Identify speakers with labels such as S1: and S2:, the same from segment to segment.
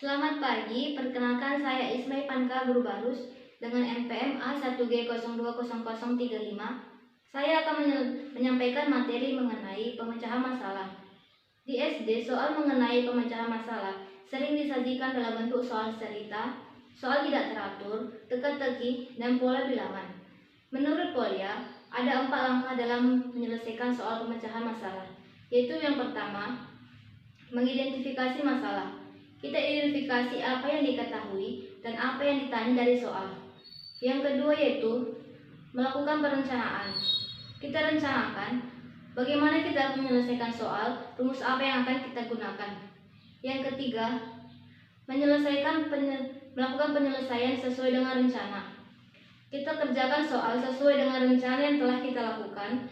S1: Selamat pagi, perkenalkan saya Ismay Panka Guru Barus dengan NPM A1G020035. Saya akan menyampaikan materi mengenai pemecahan masalah. Di SD, soal mengenai pemecahan masalah sering disajikan dalam bentuk soal cerita, soal tidak teratur, teka-teki, dan pola bilangan. Menurut Polia, ada 4 langkah dalam menyelesaikan soal pemecahan masalah, yaitu yang pertama, mengidentifikasi masalah. Kita identifikasi apa yang diketahui dan apa yang ditanya dari soal. Yang kedua yaitu melakukan perencanaan. Kita rencanakan bagaimana kita menyelesaikan soal, rumus apa yang akan kita gunakan. Yang ketiga, melakukan penyelesaian sesuai dengan rencana. Kita kerjakan soal sesuai dengan rencana yang telah kita lakukan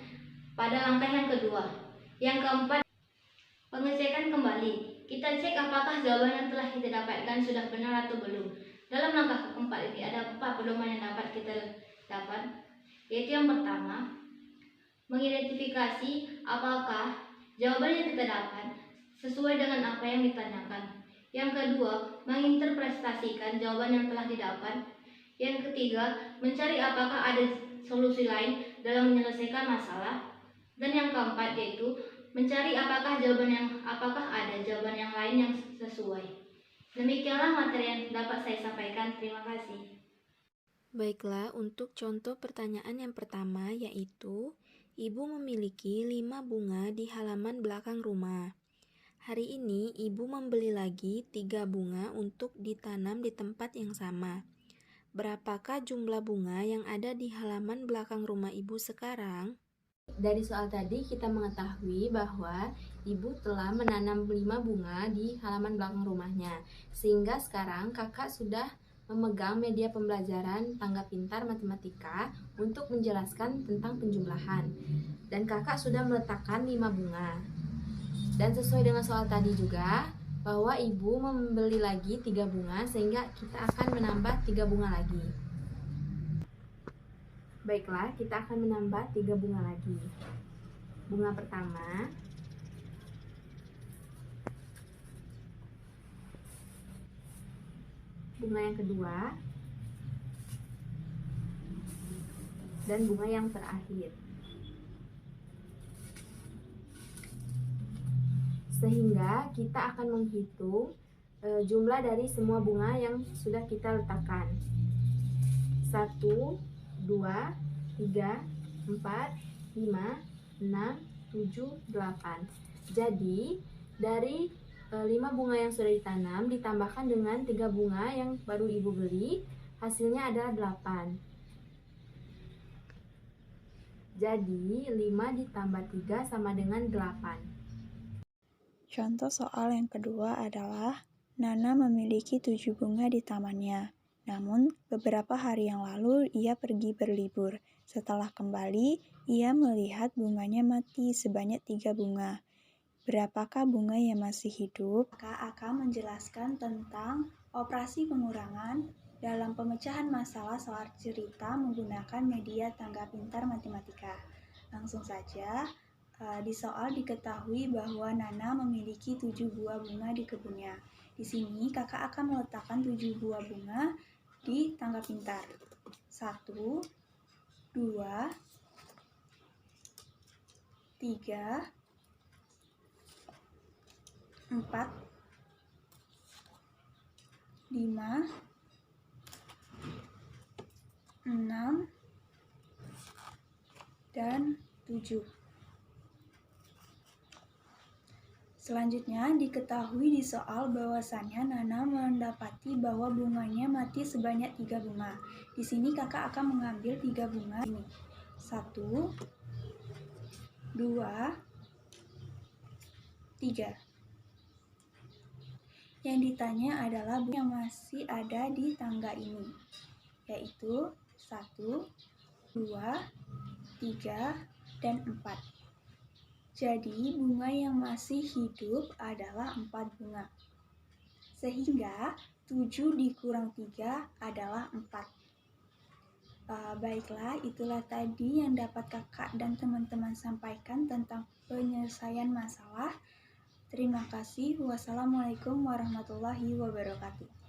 S1: pada langkah yang kedua. Yang keempat, pengecekan kembali. Kita cek apakah jawaban yang telah kita dapatkan sudah benar atau belum. Dalam langkah keempat ini ada 4 pedoman yang dapat kita dapat, yaitu yang pertama, mengidentifikasi apakah jawaban yang kita dapat sesuai dengan apa yang ditanyakan. Yang kedua, menginterpretasikan jawaban yang telah didapat. Yang ketiga, mencari apakah ada solusi lain dalam menyelesaikan masalah. Dan yang keempat yaitu mencari apakah ada jawaban yang lain yang sesuai. Demikianlah materi yang dapat saya sampaikan. Terima kasih.
S2: Baiklah, untuk contoh pertanyaan yang pertama yaitu, Ibu memiliki 5 bunga di halaman belakang rumah. Hari ini Ibu membeli lagi 3 bunga untuk ditanam di tempat yang sama. Berapakah jumlah bunga yang ada di halaman belakang rumah Ibu sekarang? Dari soal tadi kita mengetahui bahwa Ibu telah menanam 5 bunga di halaman belakang rumahnya. Sehingga sekarang kakak sudah memegang media pembelajaran Tangga Pintar Matematika untuk menjelaskan tentang penjumlahan. Dan kakak sudah meletakkan 5 bunga. Dan sesuai dengan soal tadi juga, bahwa Ibu membeli lagi 3 bunga sehingga kita akan menambah 3 bunga lagi. Baiklah, kita akan menambah 3 bunga lagi. Bunga pertama, bunga yang kedua, dan bunga yang terakhir. Sehingga kita akan menghitung jumlah dari semua bunga yang sudah kita letakkan. 1, 2, 3, 4, 5, 6, 7, 8. Jadi dari 5 bunga yang sudah ditanam ditambahkan dengan 3 bunga yang baru Ibu beli, hasilnya adalah 8. Jadi 5 ditambah 3 sama dengan 8.
S3: Contoh soal yang kedua adalah Nana memiliki 7 bunga di tamannya. Namun, beberapa hari yang lalu ia pergi berlibur. Setelah kembali, ia melihat bunganya mati sebanyak 3 bunga. Berapakah bunga yang masih hidup? Kakak akan menjelaskan tentang operasi pengurangan dalam pemecahan masalah soal cerita menggunakan media Tangga Pintar Matematika. Langsung saja, di soal diketahui bahwa Nana memiliki 7 buah bunga di kebunnya. Di sini kakak akan meletakkan 7 buah bunga di tangga pintar. 1, 2, 3, 4, 5, 6, dan 7. Selanjutnya, diketahui di soal bahwasannya Nana mendapati bahwa bunganya mati sebanyak 3 bunga. Di sini kakak akan mengambil 3 bunga ini. 1, 2, 3. Yang ditanya adalah bunga yang masih ada di tangga ini, yaitu 1, 2, 3, dan 4. Jadi, bunga yang masih hidup adalah 4 bunga. Sehingga 7 dikurang 3 adalah 4. Baiklah, itulah tadi yang dapat kakak dan teman-teman sampaikan tentang penyelesaian masalah. Terima kasih. Wassalamualaikum warahmatullahi wabarakatuh.